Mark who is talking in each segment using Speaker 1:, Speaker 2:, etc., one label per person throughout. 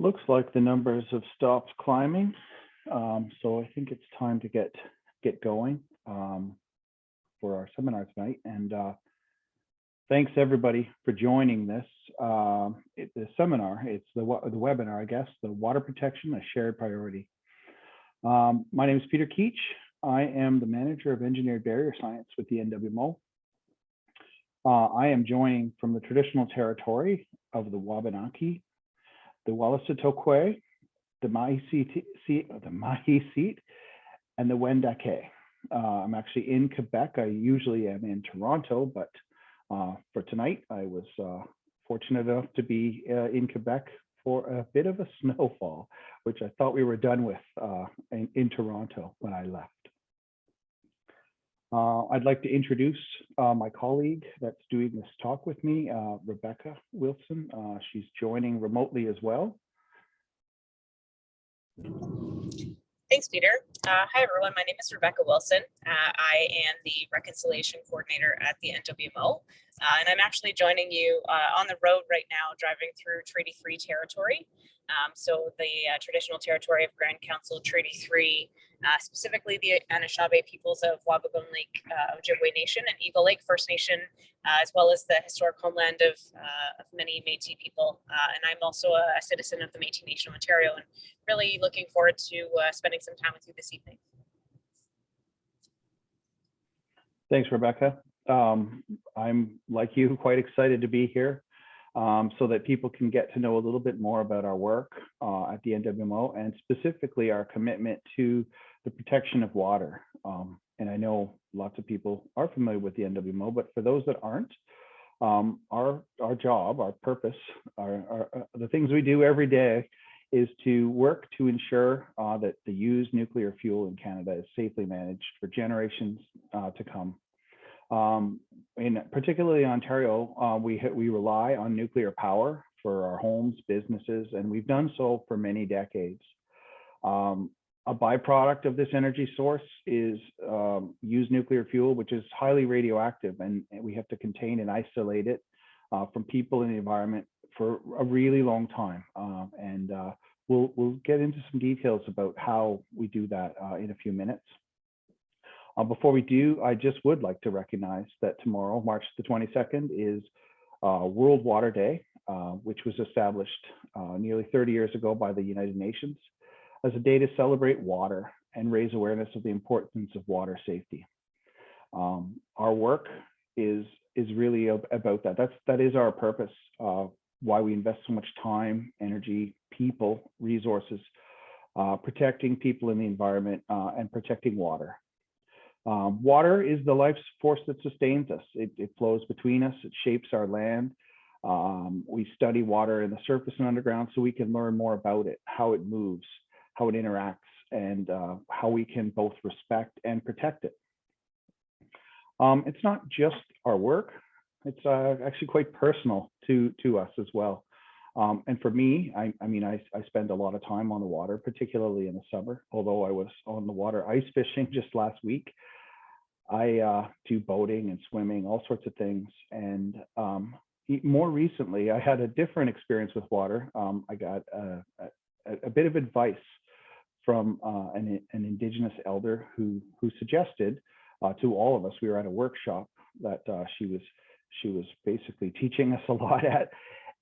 Speaker 1: Looks like the numbers have stopped climbing. So I think it's time to get going for our seminar tonight. And thanks everybody for joining this the seminar. It's the webinar, I guess, the water protection, a shared priority. My name is Peter Keach. I am the manager of engineered barrier science with the NWMO. I am joining from the traditional territory of the Wabanaki, the Walassitokwe, the Mahisit, and the Wendake. I'm actually in Quebec. I usually am in Toronto, but for tonight, I was fortunate enough to be in Quebec for a bit of a snowfall, which I thought we were done with in Toronto when I left. I'd like to introduce my colleague that's doing this talk with me, Rebecca Wilson. She's joining remotely as well.
Speaker 2: Thanks, Peter. Hi, everyone. My name is Rebecca Wilson. I am the Reconciliation Coordinator at the NWMO, and I'm actually joining you on the road right now, driving through Treaty-Free territory. So the traditional territory of Grand Council Treaty 3, specifically the Anishinaabe peoples of Wabagun Lake Ojibwe Nation and Eagle Lake First Nation, as well as the historic homeland of many Métis people. And I'm also a citizen of the Métis Nation of Ontario, and really looking forward to spending some time with you this evening.
Speaker 1: Thanks, Rebecca. I'm, like you, quite excited to be here so that people can get to know a little bit more about our work at the NWMO, and specifically our commitment to the protection of water. And I know lots of people are familiar with the NWMO, but for those that aren't, our job, our purpose, the things we do every day is to work to ensure that the used nuclear fuel in Canada is safely managed for generations to come. In particularly Ontario, we rely on nuclear power for our homes, businesses, and we've done so for many decades. A byproduct of this energy source is used nuclear fuel, which is highly radioactive, and we have to contain and isolate it from people in the environment for a really long time. We'll get into some details about how we do that in a few minutes. Before we do, I just would like to recognize that tomorrow, March the 22nd, is World Water Day, which was established nearly 30 years ago by the United Nations as a day to celebrate water and raise awareness of the importance of water safety. Our work is really about that. That is our purpose, why we invest so much time, energy, people, resources, protecting people in the environment and protecting water. Water is the life force that sustains us. It flows between us. It shapes our land. We study water in the surface and underground so we can learn more about it, how it moves, how it interacts, and how we can both respect and protect it. It's not just our work. It's actually quite personal to us as well. And for me, I spend a lot of time on the water, particularly in the summer. Although I was on the water ice fishing just last week, I do boating and swimming, all sorts of things. And more recently, I had a different experience with water. I got a bit of advice from an Indigenous elder who suggested to all of us. We were at a workshop that she was basically teaching us a lot at.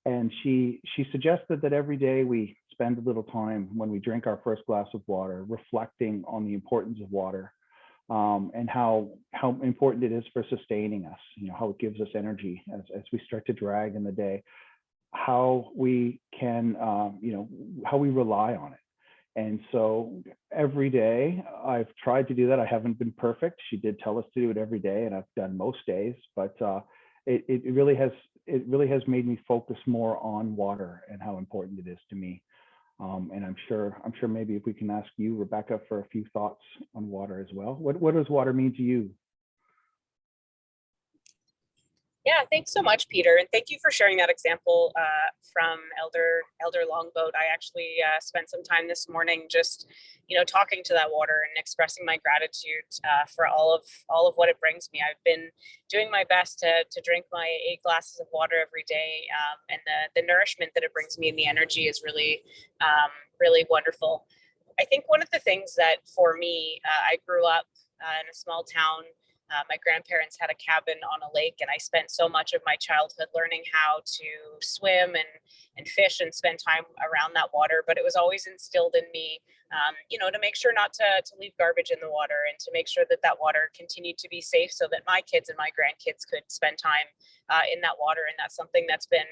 Speaker 1: And she suggested that every day we spend a little time when we drink our first glass of water, reflecting on the importance of water and how important it is for sustaining us, how it gives us energy as we start to drag in the day, how we can, how we rely on it. And so every day I've tried to do that. I haven't been perfect. She did tell us to do it every day, and I've done most days, but it really has made me focus more on water and how important it is to me. And I'm sure maybe if we can ask you, Rebecca, for a few thoughts on water as well. What does water mean to you?
Speaker 2: Yeah, thanks so much, Peter, and thank you for sharing that example from Elder Longboat. I actually spent some time this morning just, talking to that water and expressing my gratitude for all of what it brings me. I've been doing my best to drink my 8 glasses of water every day, and the nourishment that it brings me and the energy is really really wonderful. I think one of the things that for me, I grew up in a small town. My grandparents had a cabin on a lake, and I spent so much of my childhood learning how to swim and fish and spend time around that water. But it was always instilled in me, to make sure not to leave garbage in the water, and to make sure that that water continued to be safe so that my kids and my grandkids could spend time in that water. And that's something that's been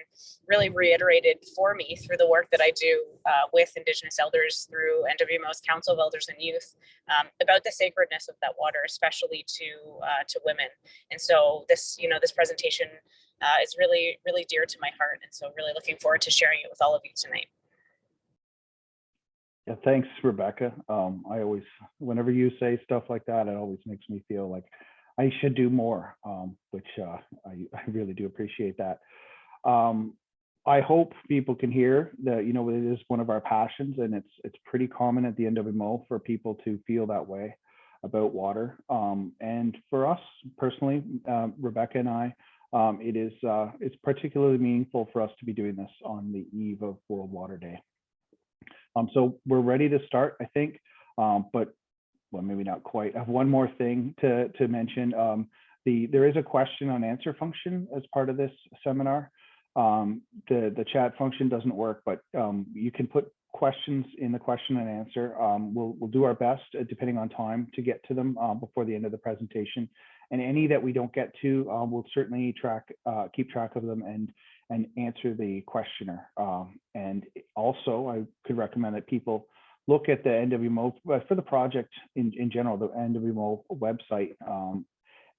Speaker 2: really reiterated for me through the work that I do with Indigenous elders through NWMO's Council of Elders and Youth, about the sacredness of that water, especially to women. And so this presentation is really, really dear to my heart. And so really looking forward to sharing it with all of you tonight.
Speaker 1: Yeah, thanks, Rebecca. I always, whenever you say stuff like that, it always makes me feel like I should do more, which I really do appreciate that. I hope people can hear that, it is one of our passions, and it's pretty common at the NWMO for people to feel that way about water. And for us personally, Rebecca and I, it's particularly meaningful for us to be doing this on the eve of World Water Day. So we're ready to start, I think, but well, maybe not quite. I have one more thing to mention. There is a question and answer function as part of this seminar. The chat function doesn't work, but you can put questions in the question and answer. We'll do our best, depending on time, to get to them before the end of the presentation. And any that we don't get to, we'll certainly keep track of them and answer the questioner. And also, I could recommend that people look at the NWMO for the project in general, the NWMO website,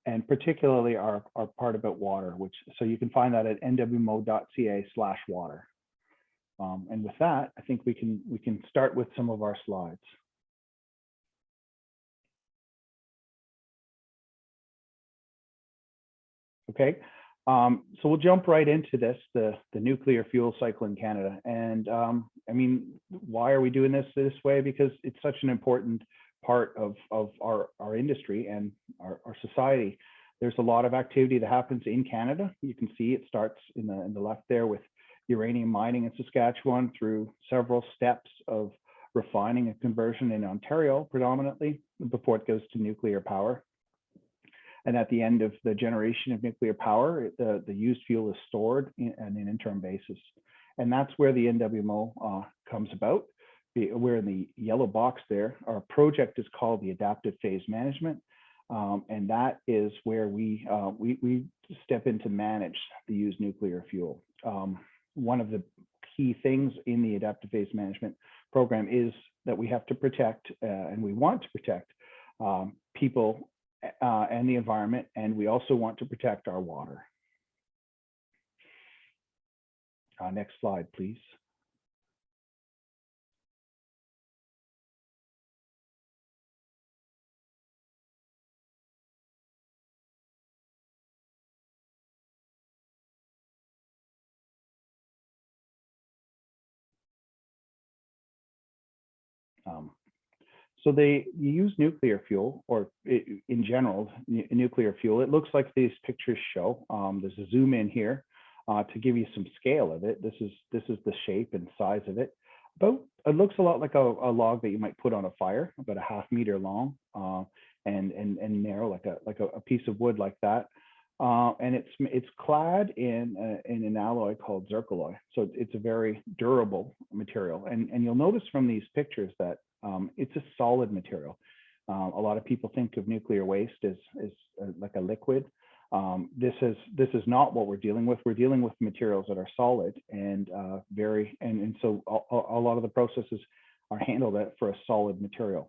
Speaker 1: and particularly our part about water, so you can find that at nwmo.ca/water. And with that, I think we can start with some of our slides. Okay, so we'll jump right into this, the nuclear fuel cycle in Canada. And I mean, why are we doing this way? Because it's such an important part of our industry and our society. There's a lot of activity that happens in Canada. You can see it starts in the left there with uranium mining in Saskatchewan, through several steps of refining and conversion in Ontario predominantly, before it goes to nuclear power. And at the end of the generation of nuclear power, the used fuel is stored on an interim basis. And that's where the NWMO comes about. We're in the yellow box there. Our project is called the Adaptive Phase Management. And that is where we step in to manage the used nuclear fuel. One of the key things in the Adaptive Phase Management program is that we have to protect, and we want to protect people and the environment, and we also want to protect our water. Next slide, please. So you use nuclear fuel, or in general, nuclear fuel. It looks like these pictures show. There's a zoom in here to give you some scale of it. This is the shape and size of it. It looks a lot like a log that you might put on a fire, about a ½ meter long, and narrow, like a piece of wood like that. And it's clad in an alloy called zircaloy. So it's a very durable material. And you'll notice from these pictures that it's a solid material. A lot of people think of nuclear waste as like a liquid. This is not what we're dealing with. We're dealing with materials that are solid and so a lot of the processes are handled for a solid material.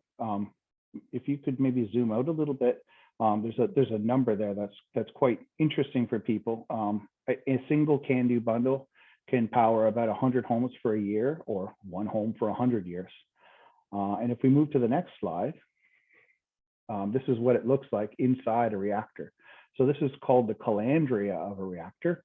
Speaker 1: If you could maybe zoom out a little bit, there's a number there that's quite interesting for people. A single CANDO bundle can power about 100 homes for a year, or one home for 100 years. And if we move to the next slide, this is what it looks like inside a reactor. So this is called the calandria of a reactor.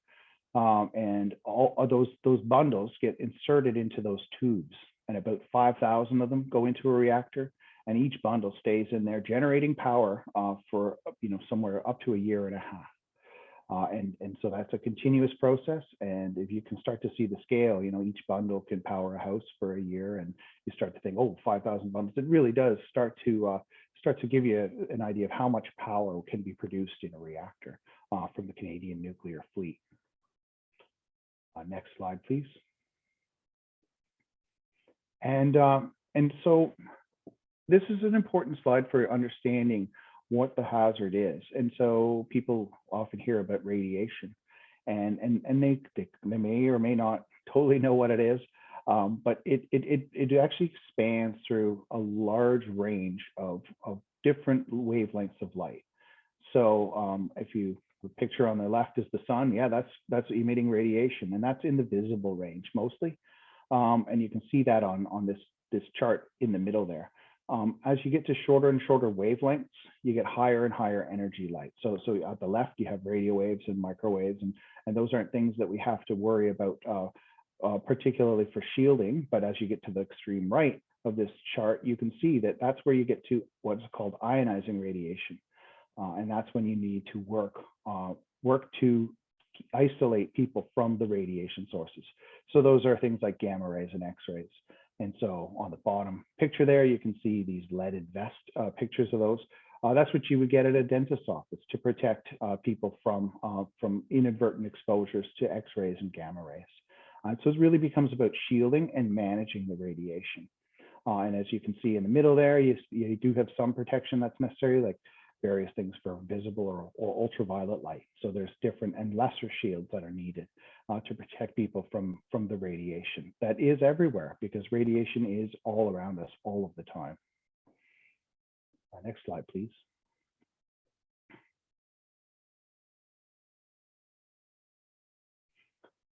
Speaker 1: And all of those bundles get inserted into those tubes, and about 5,000 of them go into a reactor, and each bundle stays in there generating power for somewhere up to a year and a half. And so that's a continuous process. And if you can start to see the scale, each bundle can power a house for a year, and you start to think, oh, 5,000 bundles. It really does start to give you an idea of how much power can be produced in a reactor from the Canadian nuclear fleet. Next slide, please. And so this is an important slide for understanding what the hazard is. And so people often hear about radiation, and they may or may not totally know what it is, but it actually expands through a large range of different wavelengths of light. So if the picture on the left is the sun, yeah, that's emitting radiation, and that's in the visible range mostly. And you can see that on this chart in the middle there. As you get to shorter and shorter wavelengths, you get higher and higher energy light. So at the left, you have radio waves and microwaves, and those aren't things that we have to worry about particularly for shielding. But as you get to the extreme right of this chart, you can see that that's where you get to what's called ionizing radiation. And that's when you need to work to isolate people from the radiation sources. So those are things like gamma rays and X-rays. And so on the bottom picture there, you can see these leaded vest pictures of those. That's what you would get at a dentist's office to protect people from inadvertent exposures to X-rays and gamma rays. So it really becomes about shielding and managing the radiation. And as you can see in the middle there, you do have some protection that's necessary, like various things for visible or ultraviolet light. So there's different and lesser shields that are needed to protect people from the radiation that is everywhere, because radiation is all around us all of the time. Next slide, please.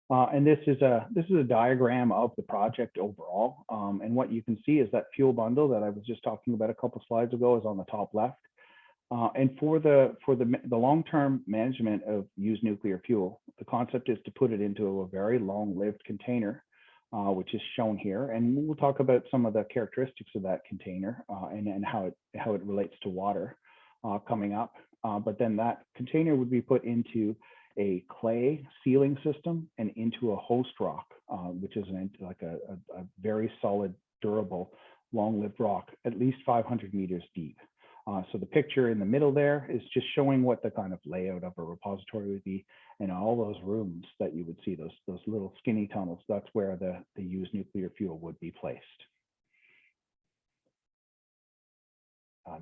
Speaker 1: And this is a diagram of the project overall. And what you can see is that fuel bundle that I was just talking about a couple slides ago is on the top left. And for the long-term management of used nuclear fuel, the concept is to put it into a very long-lived container, which is shown here. And we'll talk about some of the characteristics of that container and how it relates to water coming up. But then that container would be put into a clay sealing system and into a host rock, which is like a very solid, durable, long-lived rock, at least 500 meters deep. So the picture in the middle there is just showing what the kind of layout of a repository would be, and all those rooms that you would see, those little skinny tunnels, that's where the used nuclear fuel would be placed.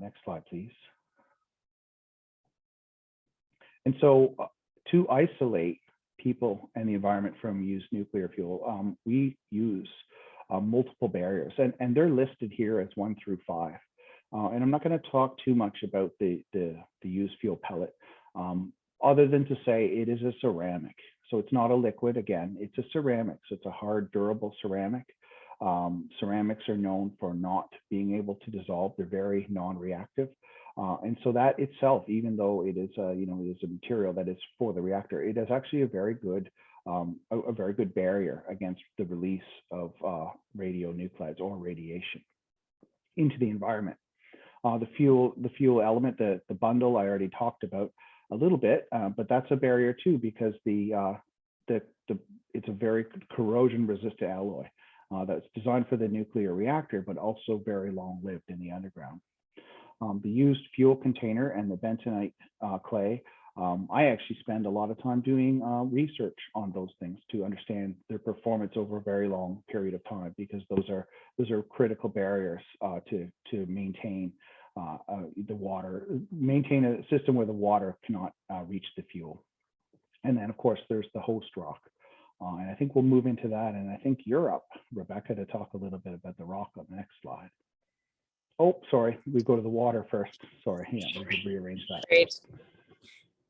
Speaker 1: Next slide, please. And so to isolate people and the environment from used nuclear fuel, we use multiple barriers, and they're listed here as 1 through 5. And I'm not going to talk too much about the used fuel pellet, other than to say it is a ceramic. So it's not a liquid, again, it's a ceramic. So it's a hard, durable ceramic. Ceramics are known for not being able to dissolve. They're very non-reactive. And so that itself, even though it is, it is a material that is for the reactor, it is actually a very good barrier against the release of radionuclides or radiation into the environment. The fuel element, the bundle, I already talked about a little bit, but that's a barrier too, because it's a very corrosion-resistant alloy that's designed for the nuclear reactor, but also very long-lived in the underground. The used fuel container and the bentonite clay, I actually spend a lot of time doing research on those things to understand their performance over a very long period of time, because those are critical barriers to maintain the water, maintain a system where the water cannot reach the fuel. And then of course there's the host rock. And I think we'll move into that. And I think you're up, Rebecca, to talk a little bit about the rock on the next slide. Oh, sorry, we go to the water first. Sorry, yeah, we could rearrange that.
Speaker 2: Great.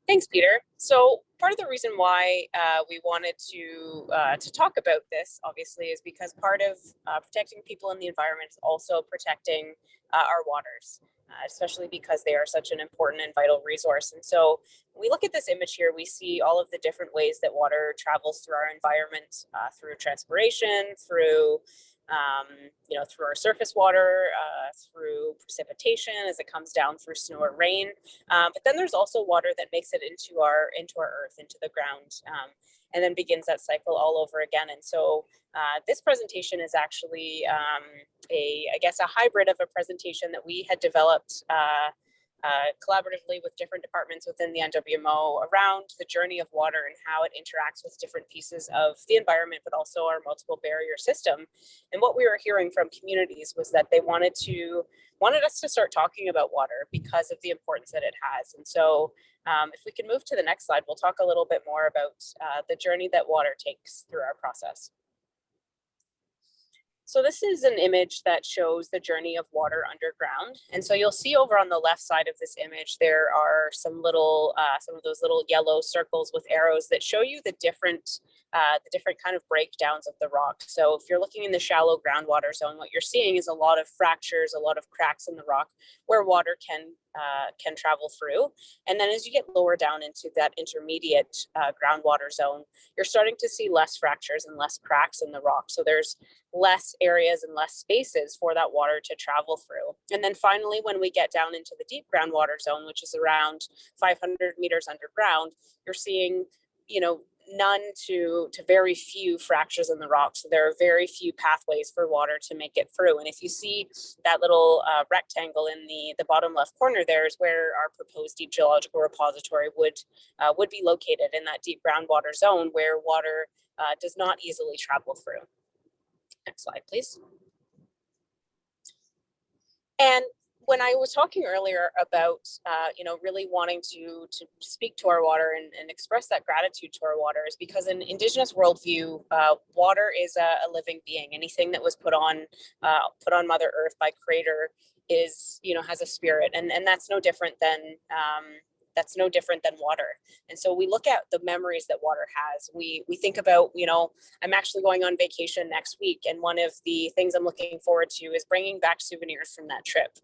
Speaker 2: Thanks, Peter. So part of the reason why we wanted to talk about this, obviously, is because part of protecting people in the environment is also protecting our waters. especially because they are such an important and vital resource. And so when we look at this image here, we see all of the different ways that water travels through our environment, through transpiration, through through our surface water, through precipitation as it comes down through snow or rain. But then there's also water that makes it into our earth, into the ground, and then begins that cycle all over again. And so this presentation is actually a hybrid of a presentation that we had developed collaboratively with different departments within the NWMO around the journey of water and how it interacts with different pieces of the environment, but also our multiple barrier system. And what we were hearing from communities was that they wanted us to start talking about water because of the importance that it has. And so if we can move to the next slide, we'll talk a little bit more about the journey that water takes through our process. So this is an image that shows the journey of water underground. And so you'll see over on the left side of this image, there are some of those little yellow circles with arrows that show you the different kind of breakdowns of the rock. So if you're looking in the shallow groundwater zone, what you're seeing is a lot of fractures, a lot of cracks in the rock where water can travel through. And then as you get lower down into that intermediate groundwater zone, you're starting to see less fractures and less cracks in the rock. So there's less areas and less spaces for that water to travel through. And then finally, when we get down into the deep groundwater zone, which is around 500 meters underground, you're seeing, none to very few fractures in the rock. So there are very few pathways for water to make it through. And if you see that little rectangle in the bottom left corner, there is where our proposed deep geological repository would be located, in that deep groundwater zone where water does not easily travel through. Next slide, please. And when I was talking earlier about, really wanting to speak to our water and express that gratitude to our water, is because in Indigenous worldview, water is a living being. Anything that was put on Mother Earth by Creator is, has a spirit, and that's no different than water. And so we look at the memories that water has. We think about, I'm actually going on vacation next week, and one of the things I'm looking forward to is bringing back souvenirs from that trip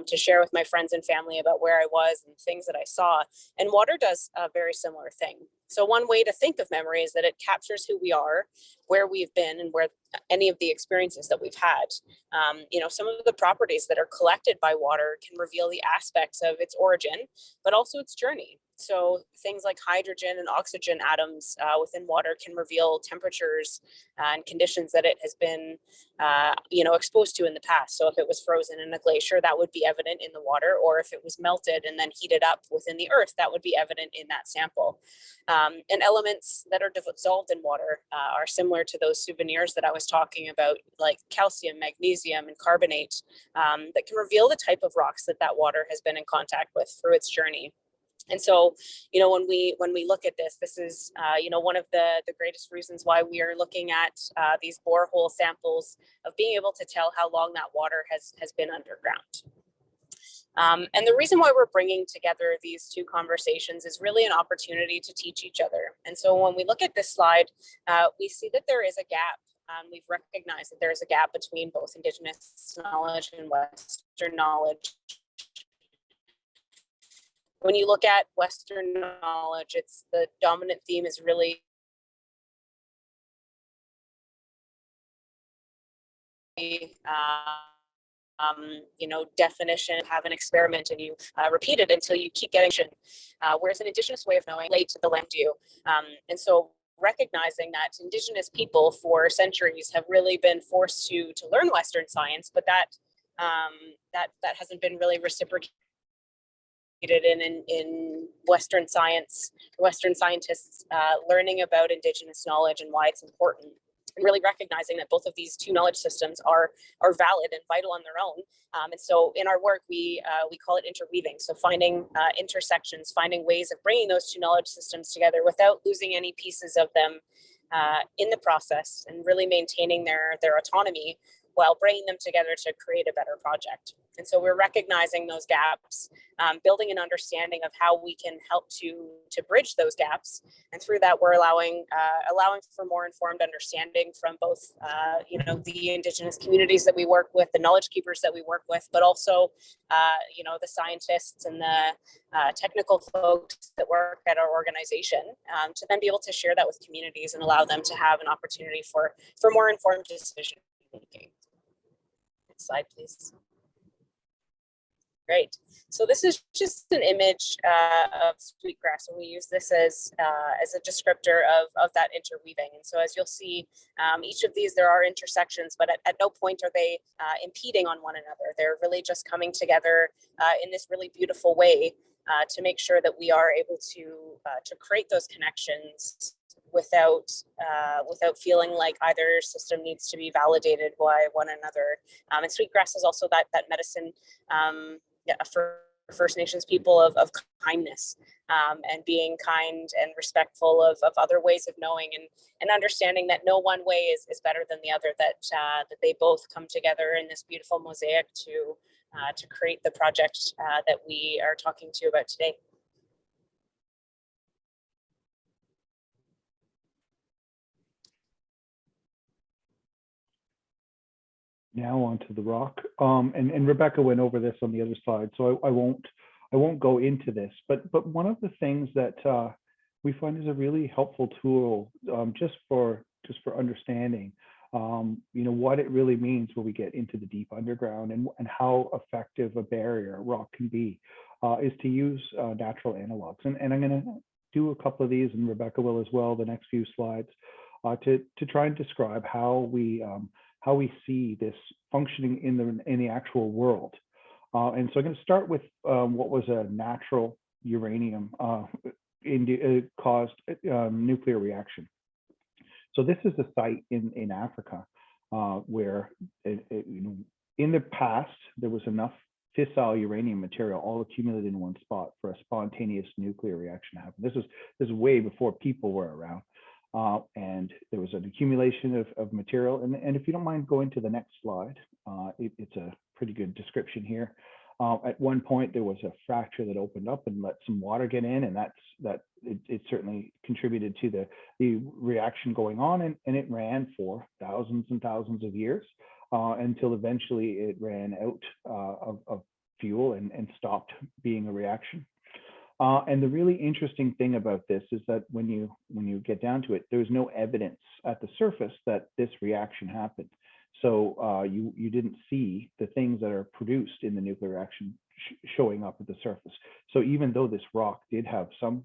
Speaker 2: to share with my friends and family about where I was and things that I saw. And water does a very similar thing. So one way to think of memory is that it captures who we are, where we've been, and where any of the experiences that we've had. Some of the properties that are collected by water can reveal the aspects of its origin, but also its journey. So things like hydrogen and oxygen atoms within water can reveal temperatures and conditions that it has been, exposed to in the past. So if it was frozen in a glacier, that would be evident in the water, or if it was melted and then heated up within the earth, that would be evident in that sample. And elements that are dissolved in water are similar to those souvenirs that I was talking about, like calcium, magnesium, and carbonate, that can reveal the type of rocks that water has been in contact with through its journey. And so, when we look at this is, one of the greatest reasons why we are looking at these borehole samples, of being able to tell how long that water has been underground. And the reason why we're bringing together these two conversations is really an opportunity to teach each other. And so when we look at this slide, we see that there is a gap. We've recognized that there is a gap between both Indigenous knowledge and Western knowledge. When you look at Western knowledge, it's the dominant theme is really definition, have an experiment, and you repeat it until you keep getting it. Whereas an Indigenous way of knowing relate to the land you. And so recognizing that Indigenous people for centuries have really been forced to learn Western science, but that hasn't been really reciprocated in Western science, Western scientists learning about Indigenous knowledge and why it's important, and really recognizing that both of these two knowledge systems are valid and vital on their own. And so in our work, we call it interweaving. So finding intersections, finding ways of bringing those two knowledge systems together without losing any pieces of them in the process, and really maintaining their autonomy, while bringing them together to create a better project. And so we're recognizing those gaps, building an understanding of how we can help to bridge those gaps. And through that, we're allowing for more informed understanding from both, the Indigenous communities that we work with, the knowledge keepers that we work with, but also, the scientists and the technical folks that work at our organization, to then be able to share that with communities and allow them to have an opportunity for more informed decision making. Next slide, please. Great. So this is just an image of sweetgrass, and we use this as a descriptor of that interweaving. And so as you'll see, each of these, there are intersections, but at no point are they impeding on one another. They're really just coming together in this really beautiful way to make sure that we are able to create those connections without feeling like either system needs to be validated by one another. And sweetgrass is also that medicine for First Nations people of kindness, and being kind and respectful of other ways of knowing, and understanding that no one way is better than the other, that they both come together in this beautiful mosaic to create the project that we are talking to you about today.
Speaker 1: Now onto the rock, and Rebecca went over this on the other slide, so I won't go into this. But one of the things that we find is a really helpful tool, just for understanding, what it really means when we get into the deep underground, and how effective a barrier rock can be, is to use natural analogs. And I'm going to do a couple of these, and Rebecca will as well, the next few slides, to try and describe how we see this functioning in the actual world. And so I'm going to start with what was a natural uranium caused nuclear reaction. So this is a site in Africa where in the past there was enough fissile uranium material all accumulated in one spot for a spontaneous nuclear reaction to happen. This is way before people were around. And there was an accumulation of material. And if you don't mind going to the next slide, it's a pretty good description here. At one point, there was a fracture that opened up and let some water get in, and it certainly contributed to the reaction going on, and it ran for thousands and thousands of years until eventually it ran out of fuel and stopped being a reaction. And the really interesting thing about this is that when you get down to it, there's no evidence at the surface that this reaction happened. So you didn't see the things that are produced in the nuclear reaction showing up at the surface. So even though this rock did have some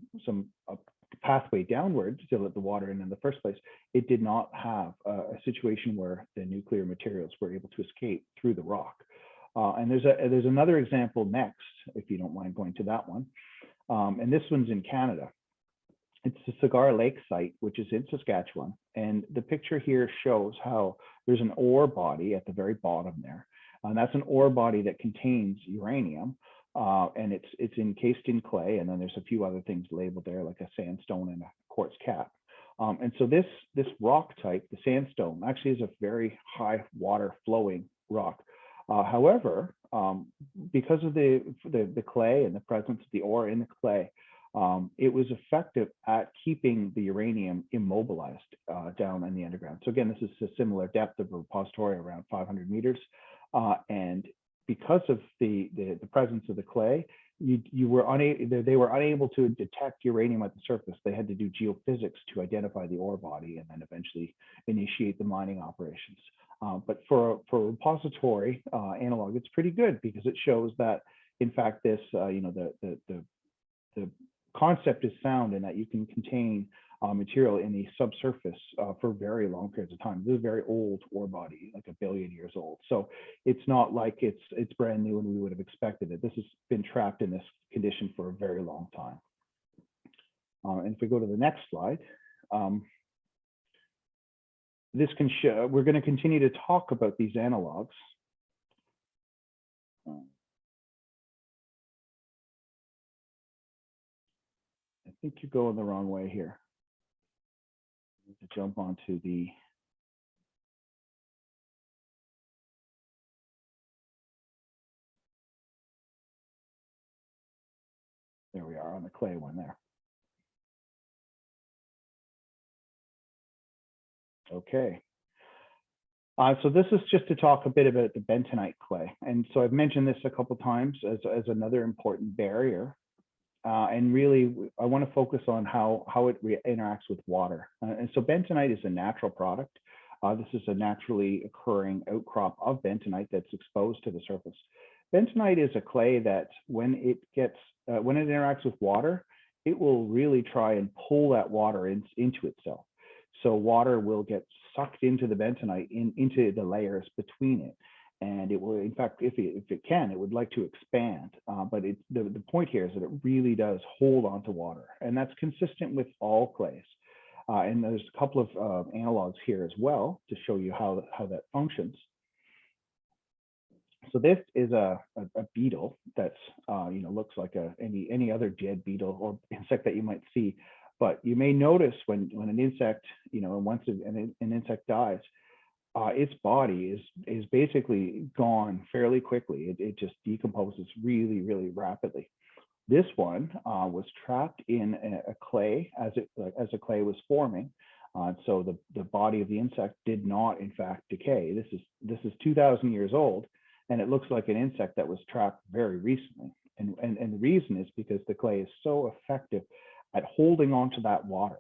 Speaker 1: pathway downward to let the water in the first place, it did not have a situation where the nuclear materials were able to escape through the rock. And there's another example next, if you don't mind going to that one. And this one's in Canada. It's the Cigar Lake site, which is in Saskatchewan. And the picture here shows how there's an ore body at the very bottom there. And that's an ore body that contains uranium. And it's encased in clay. And then there's a few other things labeled there, like a sandstone and a quartz cap. And so this rock type, the sandstone, actually is a very high water flowing rock. However, because of the clay and the presence of the ore in the clay, it was effective at keeping the uranium immobilized down in the underground. So again, this is a similar depth of a repository, around 500 meters. And because of the presence of the clay, they were unable to detect uranium at the surface. They had to do geophysics to identify the ore body and then eventually initiate the mining operations. But for a repository analog, it's pretty good because it shows that, in fact, this the concept is sound in that you can contain material in the subsurface for very long periods of time. This is a very old ore body, like 1 billion years old. So it's not like it's brand new and we would have expected it. This has been trapped in this condition for a very long time. And if we go to the next slide, this can show, we're going to continue to talk about these analogs. I think you're going the wrong way here. I need to jump onto the There we are on the clay one there. Okay. So this is just to talk a bit about the bentonite clay. And so I've mentioned this a couple times as another important barrier. And really, I want to focus on how it interacts with water. And so bentonite is a natural product. This is a naturally occurring outcrop of bentonite that's exposed to the surface. Bentonite is a clay that when it interacts with water, it will really try and pull that water into itself. So water will get sucked into the bentonite, into the layers between it. And it will, in fact, if it can, it would like to expand. But the point here is that it really does hold on to water. And that's consistent with all clays. And there's a couple of analogs here as well to show you how that functions. So this is a beetle that's, looks like any other dead beetle or insect that you might see. But you may notice when an insect, once an insect dies, its body is basically gone fairly quickly. It just decomposes really, really rapidly. This one was trapped in a clay as the clay was forming. So the body of the insect did not, in fact, decay. This is 2,000 years old, and it looks like an insect that was trapped very recently. And the reason is because the clay is so effective at holding on to that water.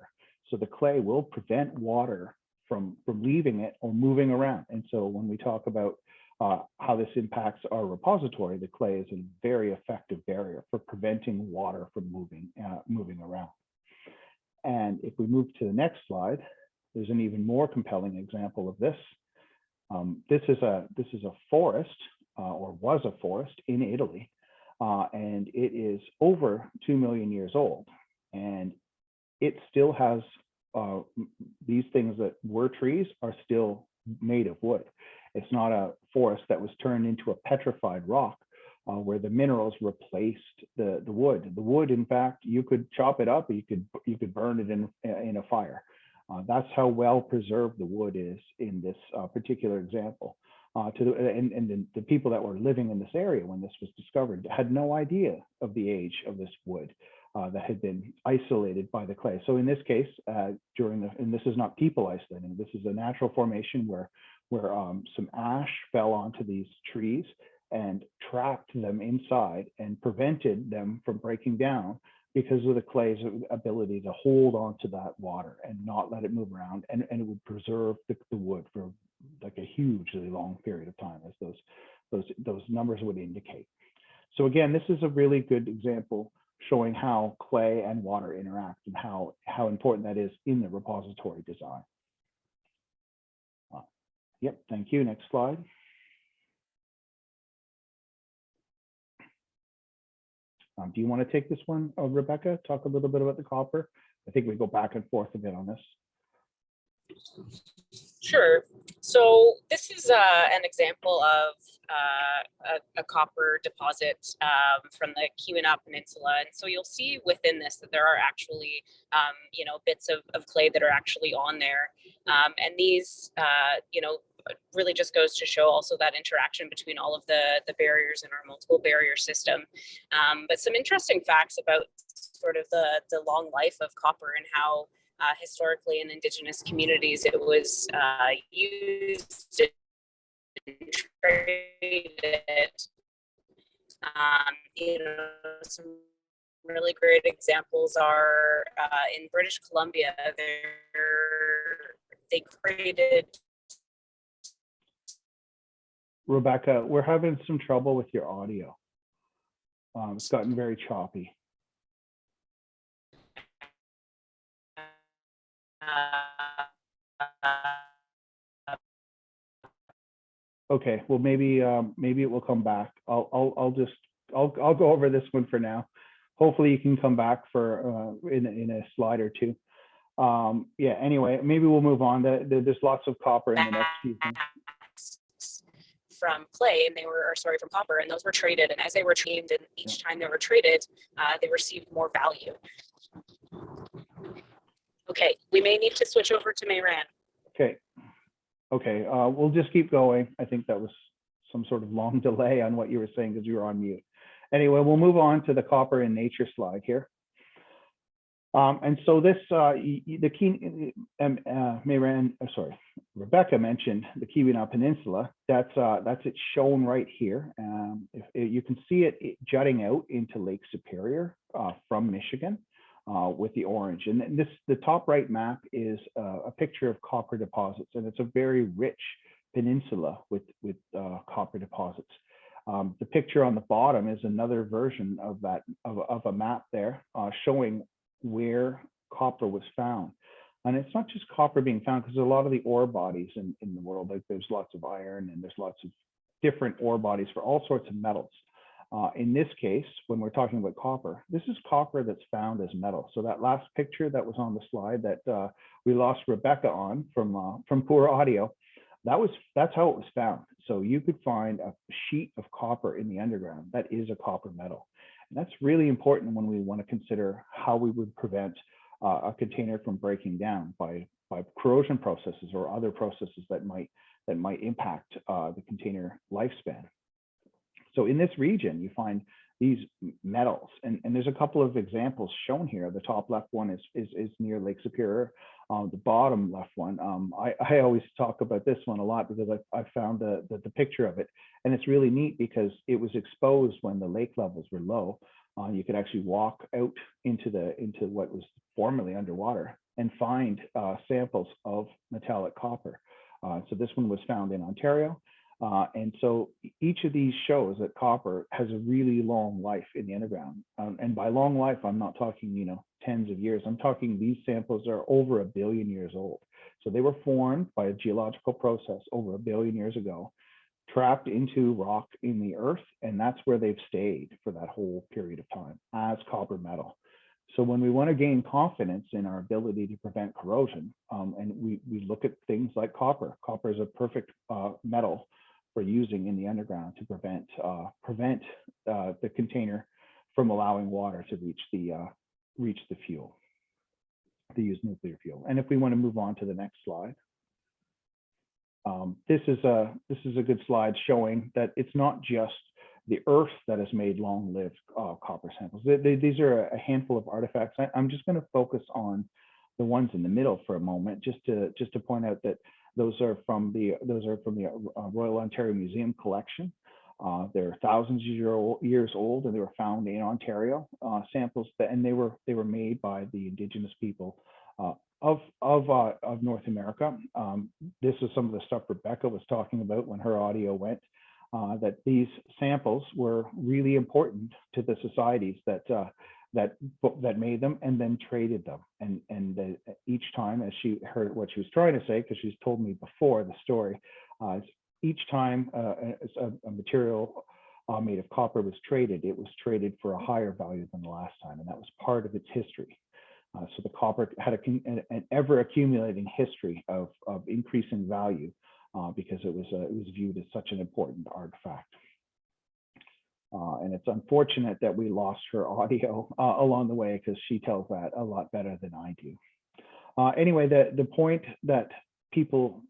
Speaker 1: So the clay will prevent water from leaving it or moving around. And so when we talk about how this impacts our repository, the clay is a very effective barrier for preventing water from moving around. And if we move to the next slide, there's an even more compelling example of this. This is a forest, or was a forest in Italy, and it is over 2 million years old. And it still has these things that were trees are still made of wood. It's not a forest that was turned into a petrified rock where the minerals replaced the wood. The wood, in fact, you could chop it up, you could burn it in a fire. That's how well preserved the wood is in this particular example. The people that were living in this area when this was discovered had no idea of the age of this wood that had been isolated by the clay. So in this case, and this is not people isolating, this is a natural formation where some ash fell onto these trees and trapped them inside and prevented them from breaking down because of the clay's ability to hold on to that water and not let it move around, and it would preserve the wood for like a hugely long period of time, as those numbers would indicate. So again, this is a really good example showing how clay and water interact and how important that is in the repository design. Yep, thank you. Next slide. Do you want to take this one, Rebecca? Talk a little bit about the copper. I think we go back and forth a bit on this.
Speaker 2: Sure. So this is an example of a copper deposit from the Keweenaw Peninsula. And so you'll see within this that there are actually, bits of clay that are actually on there. And these, really just goes to show also that interaction between all of the barriers in our multiple barrier system. But some interesting facts about sort of the long life of copper and how historically in Indigenous communities it was used and traded. Some really great examples are in British Columbia. They created.
Speaker 1: Rebecca, we're having some trouble with your audio. It's gotten very choppy. Okay, well maybe it will come back. I'll go over this one for now. Hopefully you can come back for in a slide or two. Yeah. Anyway, maybe we'll move on. There's lots of copper in the next few things.
Speaker 2: From clay, and from copper, and those were traded. And as they were traded, and each time they were traded, they received more value. Okay, we may need to switch over to Mayran.
Speaker 1: Okay, we'll just keep going. I think that was some sort of long delay on what you were saying because you were on mute. Anyway, we'll move on to the copper in nature slide here. And so this, the key, Rebecca mentioned the Keweenaw Peninsula. That's it shown right here. You can see it jutting out into Lake Superior from Michigan with the orange. And the top right map is a picture of copper deposits, and it's a very rich peninsula with copper deposits. The picture on the bottom is another version of that of a map there showing where copper was found. And it's not just copper being found, because a lot of the ore bodies in the world, like there's lots of iron and there's lots of different ore bodies for all sorts of metals. In this case, when we're talking about copper, this is copper that's found as metal. So that last picture that was on the slide that we lost Rebecca on from poor audio, that's how it was found. So you could find a sheet of copper in the underground that is a copper metal. And that's really important when we want to consider how we would prevent a container from breaking down by corrosion processes or other processes that might impact the container lifespan. So in this region, you find these metals, and there's a couple of examples shown here. The top left one is near Lake Superior. The bottom left one, I always talk about this one a lot because I found the picture of it, and it's really neat because it was exposed when the lake levels were low. You could actually walk out into what was formerly underwater and find samples of metallic copper. So this one was found in Ontario. And so each of these shows that copper has a really long life in the underground. And by long life, I'm not talking, tens of years. I'm talking these samples are over 1 billion years old. So they were formed by a geological process over 1 billion years ago, trapped into rock in the earth, and that's where they've stayed for that whole period of time as copper metal. So when we want to gain confidence in our ability to prevent corrosion, and we look at things like copper. Copper is a perfect metal for using in the underground to prevent the container from allowing water to reach the fuel, to use nuclear fuel. And if we want to move on to the next slide, this is a good slide showing that it's not just the earth that has made long-lived copper samples. These are a handful of artifacts. I'm just going to focus on the ones in the middle for a moment, just to point out that those are from the Royal Ontario Museum collection. They're thousands of years old, and they were found in Ontario. Samples and they were made by the Indigenous people of North America. This is some of the stuff Rebecca was talking about when her audio went. That these samples were really important to the societies that made them and then traded them. And each time, as she heard what she was trying to say, because she's told me before the story, each time a material made of copper was traded, it was traded for a higher value than the last time, and that was part of its history. So the copper had an ever accumulating history of increasing value because it was viewed as such an important artifact. And it's unfortunate that we lost her audio along the way, because she tells that a lot better than I do. Anyway, the point that people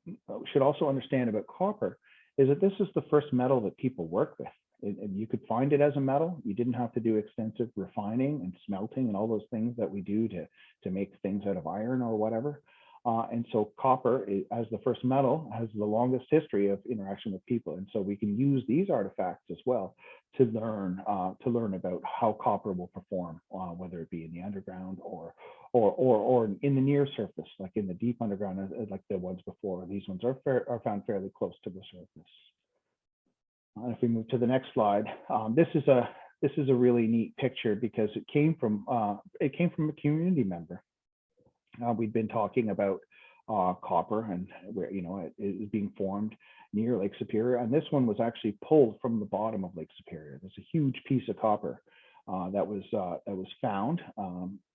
Speaker 1: should also understand about copper is that this is the first metal that people work with. And you could find it as a metal. You didn't have to do extensive refining and smelting and all those things that we do to make things out of iron or whatever. And so copper, as the first metal, has the longest history of interaction with people. And so we can use these artifacts as well to learn about how copper will perform, whether it be in the underground or in the near surface, like in the deep underground, like the ones before. These ones are found fairly close to the surface. If we move to the next slide, this is a really neat picture because it came from a community member. We'd been talking about copper and where it is being formed near Lake Superior, and this one was actually pulled from the bottom of Lake Superior. There's a huge piece of copper that was found.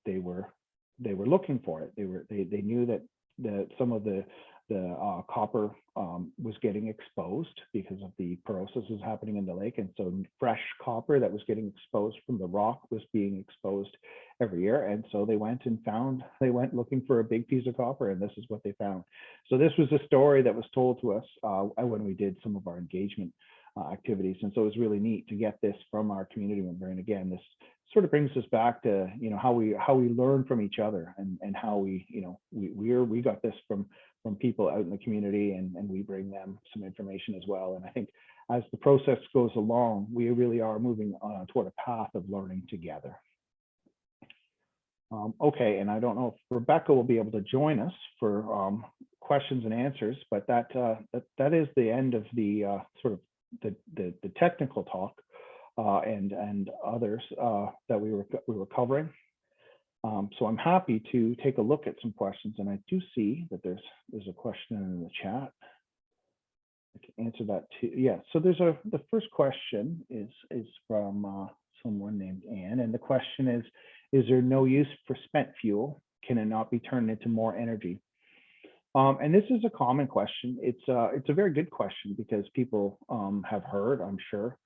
Speaker 1: They were looking for it. They knew that some of the copper was getting exposed because of the processes happening in the lake, and so fresh copper that was getting exposed from the rock was being exposed every year. And so they went looking for a big piece of copper, and this is what they found. So this was a story that was told to us when we did some of our engagement activities. And so it was really neat to get this from our community member. And again, this sort of brings us back to, you know, how we learn from each other, and how we, you know, we got this from people out in the community, and we bring them some information as well. And I think as the process goes along, we really are moving toward a path of learning together. Okay, and I don't know if Rebecca will be able to join us for questions and answers, but that is the end of the sort of the technical talk and others that we were covering. So I'm happy to take a look at some questions, and I do see that there's a question in the chat. I can answer that too. Yeah. So there's the first question is from someone named Anne, and the question is there no use for spent fuel? Can it not be turned into more energy? And this is a common question. It's a very good question, because people have heard, I'm sure,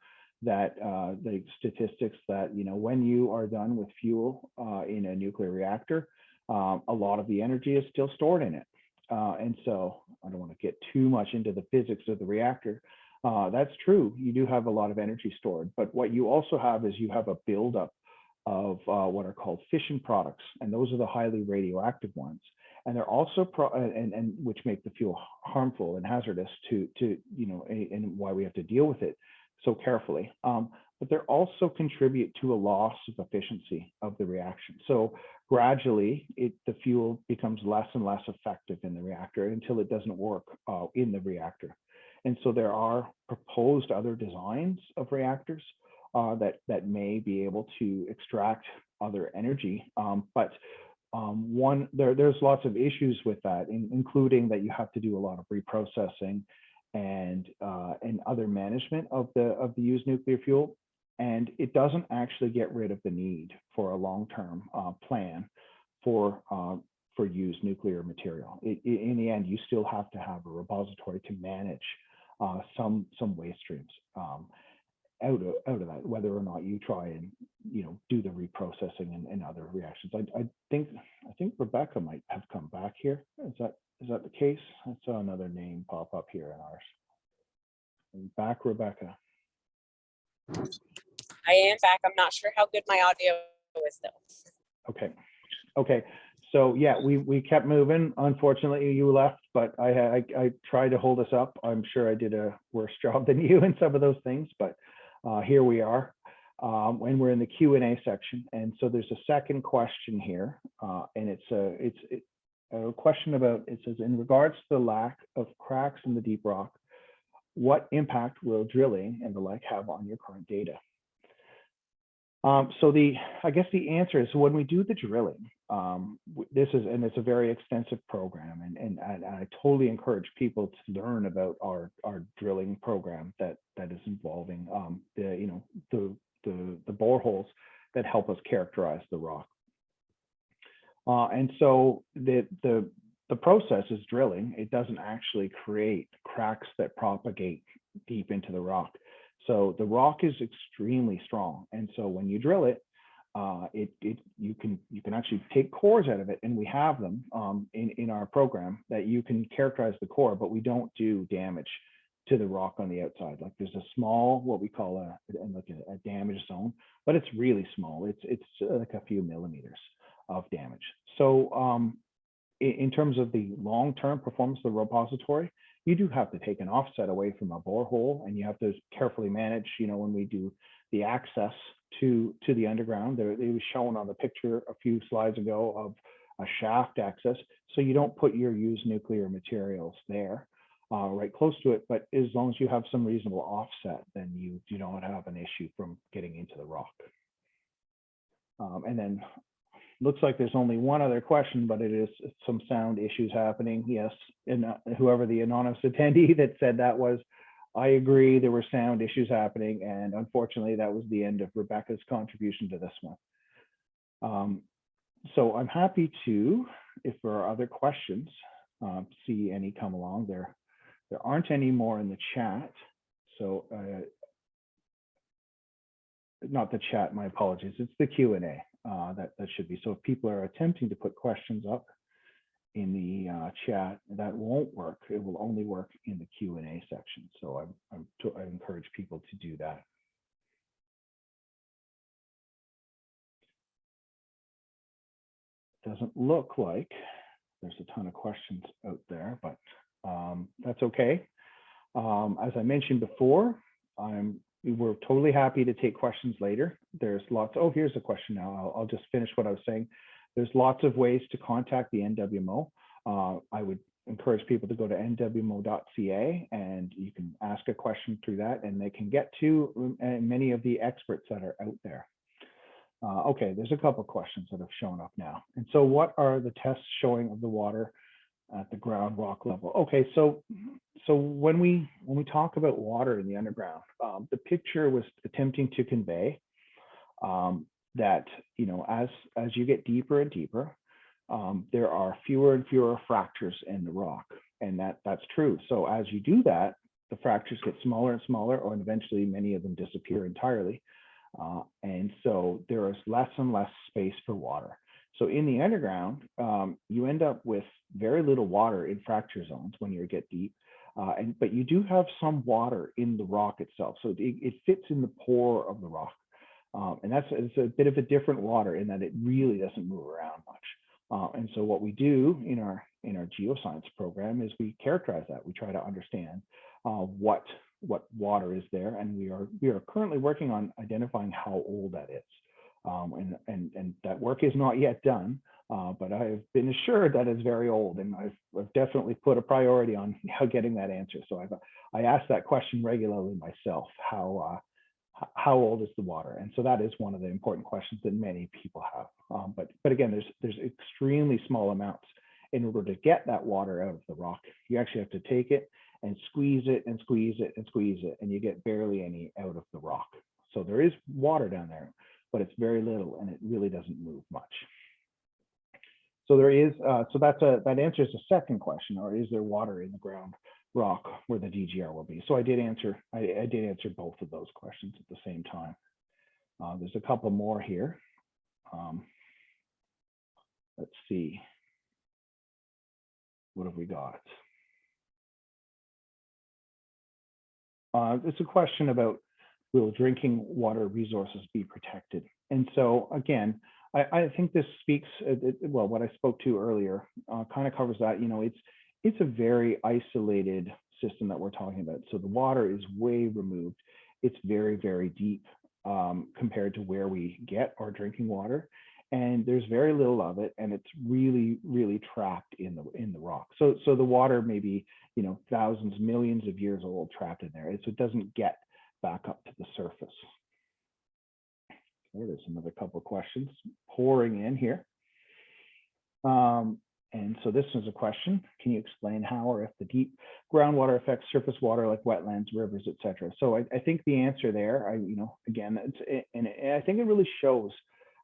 Speaker 1: that the statistics that, you know, when you are done with fuel in a nuclear reactor, a lot of the energy is still stored in it. And so I don't want to get too much into the physics of the reactor. That's true. You do have a lot of energy stored, but what you also have is you have a buildup of what are called fission products, and those are the highly radioactive ones. And they're also and which make the fuel harmful and hazardous to you know, and why we have to deal with it so carefully. But they also contribute to a loss of efficiency of the reaction. So gradually, the fuel becomes less and less effective in the reactor until it doesn't work in the reactor. And so there are proposed other designs of reactors that may be able to extract other energy, but there's lots of issues with that, including that you have to do a lot of reprocessing and other management of the used nuclear fuel, and it doesn't actually get rid of the need for a long-term plan for used nuclear material. In the end, you still have to have a repository to manage some waste streams out of that, whether or not you try and, you know, do the reprocessing and other reactions. I think Rebecca might have come back here. Is that the case? I saw another name pop up here in ours. Back, Rebecca.
Speaker 2: I am back. I'm not sure how good my audio is though.
Speaker 1: Okay. So yeah, we kept moving. Unfortunately, you left, but I tried to hold us up. I'm sure I did a worse job than you in some of those things, but here we are, and we're in the Q&A section. And so there's a second question here, and it's a question about, it says, in regards to the lack of cracks in the deep rock, what impact will drilling and the like have on your current data? So I guess the answer is, when we do the drilling, it's a very extensive program, and I totally encourage people to learn about our drilling program that is involving the boreholes that help us characterize the rock. And so the process is drilling. It doesn't actually create cracks that propagate deep into the rock. So the rock is extremely strong, and so when you drill it, you can actually take cores out of it, and we have them in our program that you can characterize the core, but we don't do damage to the rock on the outside. Like, there's a small, what we call a damage zone, but it's really small. It's like a few millimeters of damage. So in terms of the long-term performance of the repository, you do have to take an offset away from a borehole, and you have to carefully manage, you know, when we do the access to the underground. It was shown on the picture a few slides ago of a shaft access. So you don't put your used nuclear materials there right close to it, but as long as you have some reasonable offset, then you don't have an issue from getting into the rock. And then looks like there's only one other question, but it is some sound issues happening. Yes, and whoever the anonymous attendee that said that was, I agree, there were sound issues happening, and unfortunately that was the end of Rebecca's contribution to this one. So I'm happy to, if there are other questions, see any come along. There aren't any more in the chat, so not the chat, my apologies, it's the Q&A. That should be. So if people are attempting to put questions up, chat, that won't work. It will only work in the Q&A section. So I encourage people to do that. Doesn't look like there's a ton of questions out there, but that's okay. As I mentioned before, we're totally happy to take questions later. There's lots. Oh, here's a question now. I'll just finish what I was saying. There's lots of ways to contact the NWMO. I would encourage people to go to nwmo.ca and you can ask a question through that, and they can get to many of the experts that are out there. Okay, there's a couple questions that have shown up now. And so what are the tests showing of the water at the ground rock level? Okay, so when we talk about water in the underground, the picture was attempting to convey that, you know, as you get deeper and deeper, there are fewer and fewer fractures in the rock, and that's true. So as you do that, the fractures get smaller and smaller, and eventually many of them disappear entirely. And so there is less and less space for water. So in the underground, you end up with very little water in fracture zones when you get deep, but you do have some water in the rock itself. So it fits in the pore of the rock. And it's a bit of a different water in that it really doesn't move around much. And so what we do in our geoscience program is we characterize that. We try to understand what water is there, and we are currently working on identifying how old that is. And that work is not yet done, but I have been assured that it's very old, and I've definitely put a priority on getting that answer. So I ask that question regularly myself: how old is the water? And so that is one of the important questions that many people have. But again, there's extremely small amounts. In order to get that water out of the rock, you actually have to take it and squeeze it and squeeze it and squeeze it, and you get barely any out of the rock. So there is water down there, but it's very little, and it really doesn't move much. So there is, that answers the second question, or is there water in the ground rock where the DGR will be? So I did answer both of those questions at the same time. There's a couple more here. Let's see. What have we got? It's a question about, will drinking water resources be protected? And so again, I think this speaks, well, what I spoke to earlier kind of covers that. You know, it's a very isolated system that we're talking about. So the water is way removed. It's very, very deep compared to where we get our drinking water. And there's very little of it, and it's really, really trapped in the rock. So the water may be, you know, thousands, millions of years old, trapped in there. So it doesn't get back up to the surface. Okay, there's another couple of questions pouring in here. And so this is a question: can you explain how or if the deep groundwater affects surface water like wetlands, rivers, etc.? So I think the answer there, again, and I think it really shows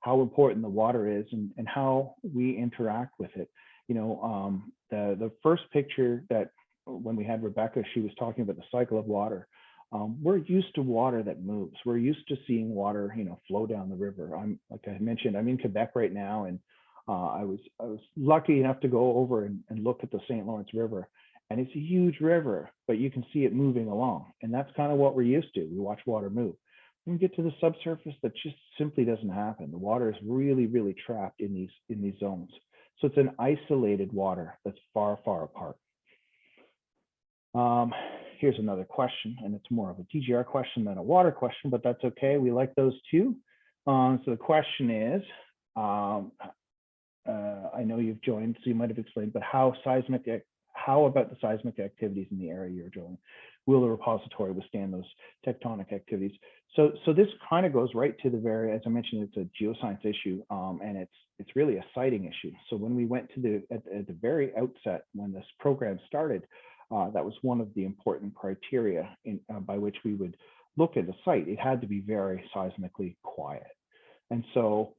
Speaker 1: how important the water is and how we interact with it. You know, the first picture that when we had Rebecca, she was talking about the cycle of water. We're used to water that moves. We're used to seeing water, you know, flow down the river. Like I mentioned, I'm in Quebec right now, and I was lucky enough to go over and look at the St. Lawrence River, and it's a huge river, but you can see it moving along, and that's kind of what we're used to. We watch water move. When we get to the subsurface, that just simply doesn't happen. The water is really, really trapped in these zones. So it's an isolated water that's far, far apart. Here's another question, and it's more of a DGR question than a water question, but that's okay. We like those too. So the question is, I know you've joined, so you might have explained, but how about the seismic activities in the area you're drilling? Will the repository withstand those tectonic activities? So this kind of goes right to the very, as I mentioned, it's a geoscience issue, and it's really a siting issue. So when we went to at the very outset, when this program started, that was one of the important criteria by which we would look at a site. It had to be very seismically quiet. And so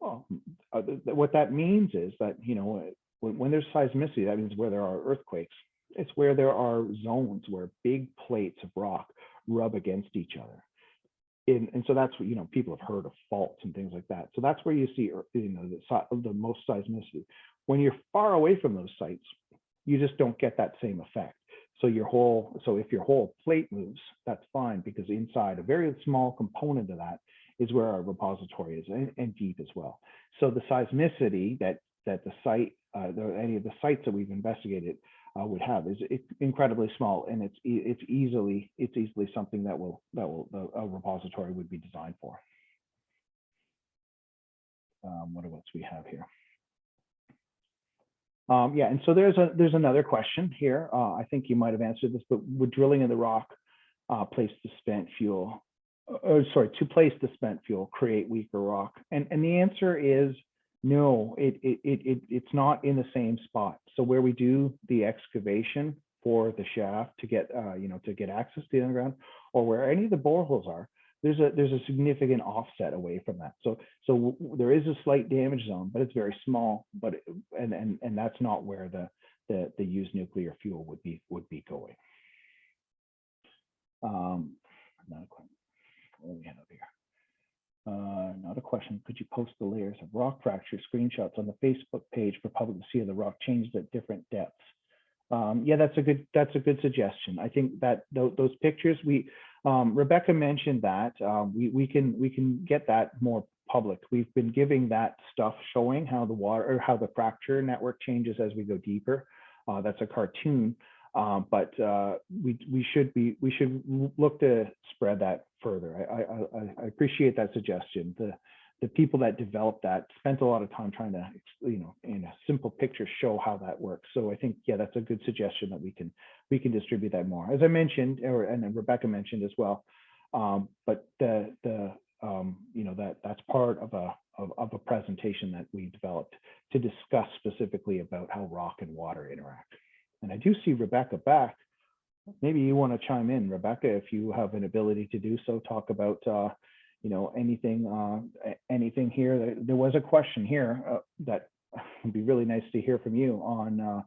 Speaker 1: what that means is that, you know, when there's seismicity, that means where there are earthquakes. It's where there are zones where big plates of rock rub against each other. and so that's what, people have heard of faults and things like that. So that's where you see, the most seismicity. When you're far away from those sites, you just don't get that same effect. So if your whole plate moves, that's fine, because inside a very small component of that is where our repository is, and deep as well. So the seismicity that the site, any of the sites that we've investigated would have is incredibly small, and it's easily something that a repository would be designed for. What else we have here? Yeah, and so there's another question here. I think you might have answered this, but would drilling in the rock place the spent fuel? To place the spent fuel create weaker rock? And the answer is no. It's not in the same spot. So where we do the excavation for the shaft to get to get access to the underground, or where any of the boreholes are, there's a significant offset away from that. So there is a slight damage zone, but it's very small. But and that's not where the used nuclear fuel would be going. Not a question. What do we have here? Not a question. Could you post the layers of rock fracture screenshots on the Facebook page for public to see the rock changed at different depths? Yeah, that's a good suggestion. I think that those pictures, Rebecca mentioned that we can get that more public. We've been giving that stuff showing how the water, or how the fracture network changes as we go deeper. That's a cartoon, but we should look to spread that further. I appreciate that suggestion. The people that developed that spent a lot of time trying to, in a simple picture, show how that works. So I think, yeah, that's a good suggestion that we can distribute that more. As I mentioned, and then Rebecca mentioned as well, but that's part of a presentation that we developed to discuss specifically about how rock and water interact. And I do see Rebecca back. Maybe you want to chime in, Rebecca, if you have an ability to do so. Talk about anything here. There was a question here that would be really nice to hear from you on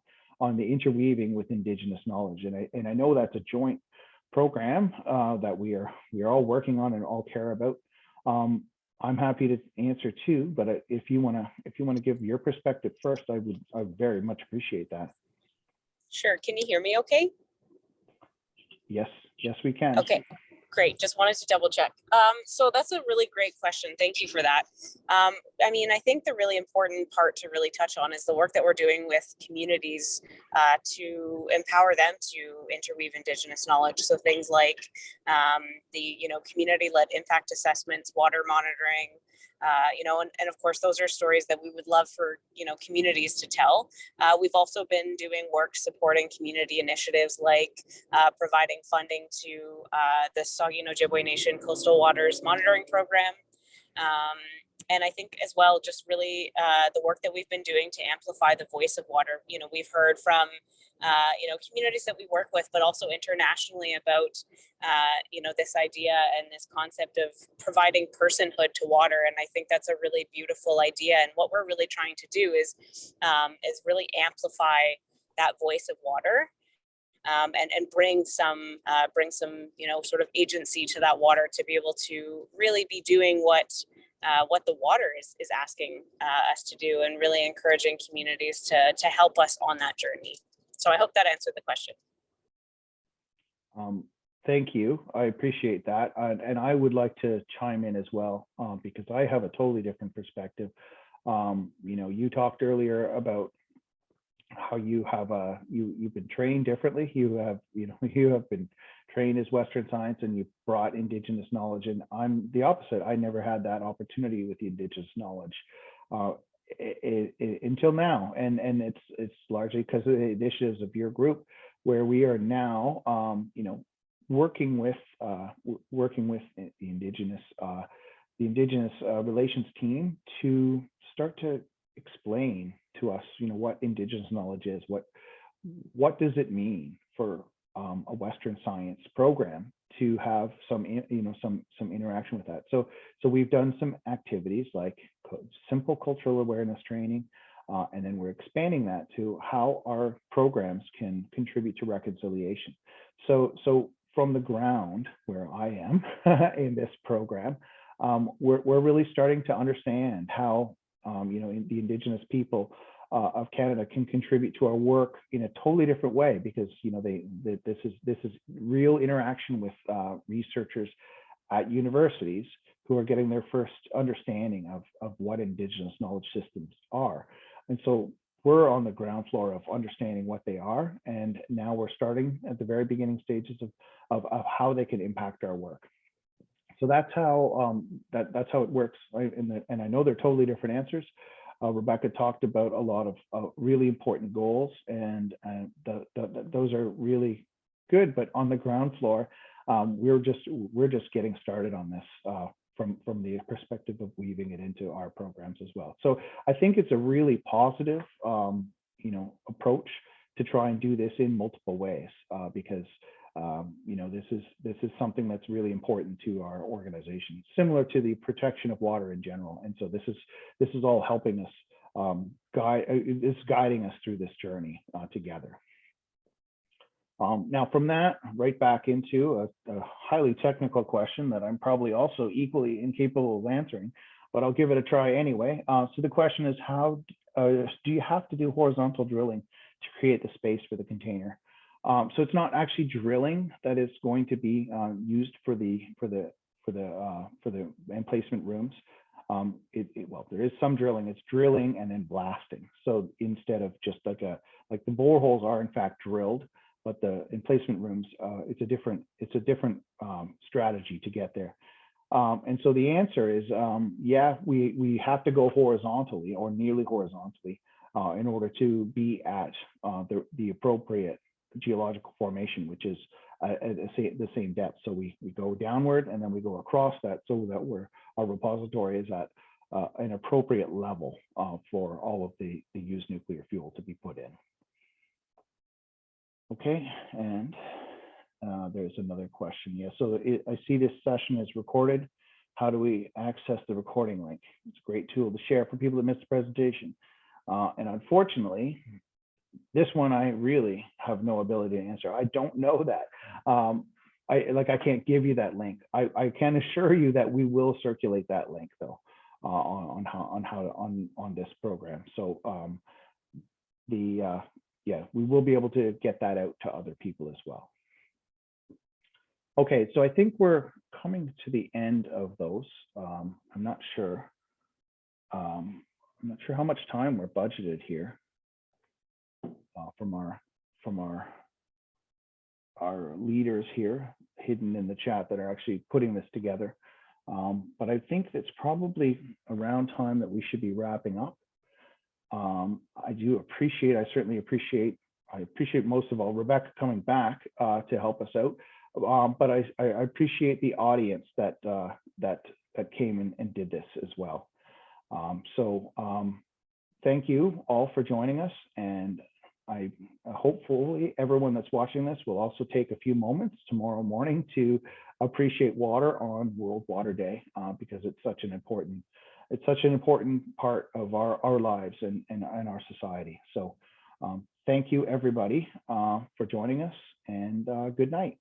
Speaker 1: the interweaving with Indigenous knowledge, and I know that's a joint program that we are all working on and all care about. I'm happy to answer too, but if you want to give your perspective first, I would very much appreciate that.
Speaker 2: Sure. Can you hear me okay?
Speaker 1: Yes, we can.
Speaker 2: Okay, great. Just wanted to double check. So that's a really great question. Thank you for that. I think the really important part to really touch on is the work that we're doing with communities to empower them to interweave Indigenous knowledge. So things like the community-led impact assessments, water monitoring, and of course, those are stories that we would love for, communities to tell. We've also been doing work supporting community initiatives like providing funding to the Saugeen Ojibwe Nation Coastal Waters Monitoring Program. And I think as well, just really the work that we've been doing to amplify the voice of water. We've heard from, communities that we work with, but also internationally about, this idea and this concept of providing personhood to water. And I think that's a really beautiful idea. And what we're really trying to do is really amplify that voice of water. And bring some sort of agency to that water to be able to really be doing what the water is asking us to do, and really encouraging communities to help us on that journey. So I hope that answered the question.
Speaker 1: Thank you. I appreciate that. And I would like to chime in as well, because I have a totally different perspective. You talked earlier about how you have you've been trained differently. You have been trained as Western science, and you brought Indigenous knowledge. And I'm the opposite. I never had that opportunity with the Indigenous knowledge until now, and it's largely because of the initiatives of your group, where we are now working with the Indigenous relations team to start to explain to us, what Indigenous knowledge is, what does it mean for a Western science program to have some interaction with that. So we've done some activities like simple cultural awareness training, and then we're expanding that to how our programs can contribute to reconciliation. So from the ground where I am in this program, we're really starting to understand how the Indigenous people of Canada can contribute to our work in a totally different way, because this is real interaction with researchers at universities who are getting their first understanding of what Indigenous knowledge systems are. And so we're on the ground floor of understanding what they are, and now we're starting at the very beginning stages of how they can impact our work. So that's how it works, right? And I know they're totally different answers. Rebecca talked about a lot of really important goals, and those are really good. But on the ground floor, we're just getting started on this from the perspective of weaving it into our programs as well. So I think it's a really positive approach to try and do this in multiple ways, because this is something that's really important to our organization, similar to the protection of water in general. And so this is all helping us guiding us through this journey together. Now from that, right back into a highly technical question that I'm probably also equally incapable of answering, but I'll give it a try anyway. So the question is, how do you have to do horizontal drilling to create the space for the container? So it's not actually drilling that is going to be used for the emplacement rooms. Well, there is some drilling. It's drilling and then blasting. So instead of just like the boreholes are in fact drilled, but the emplacement rooms, it's a different strategy to get there. And so the answer is, yeah, we have to go horizontally or nearly horizontally in order to be at the appropriate geological formation, which is the same depth. So we go downward and then we go across that, so that our repository is at an appropriate level for all of the used nuclear fuel to be put in. Okay, and there's another question. Yeah, so I see this session is recorded. How do we access the recording link? It's a great tool to share for people that missed the presentation. And unfortunately, this one I really have no ability to answer. I don't know that. I can't give you that link. I can assure you that we will circulate that link though on this program. So yeah, we will be able to get that out to other people as well. Okay, so I think we're coming to the end of those. I'm not sure. I'm not sure how much time we're budgeted here from our leaders here hidden in the chat that are actually putting this together. But I think it's probably around time that we should be wrapping up. I certainly appreciate most of all Rebecca coming back to help us out. But I appreciate the audience that came and did this as well. So thank you all for joining us, and hopefully everyone that's watching this will also take a few moments tomorrow morning to appreciate water on World Water Day, because it's such an important part of our lives and our society. So thank you everybody for joining us, and good night.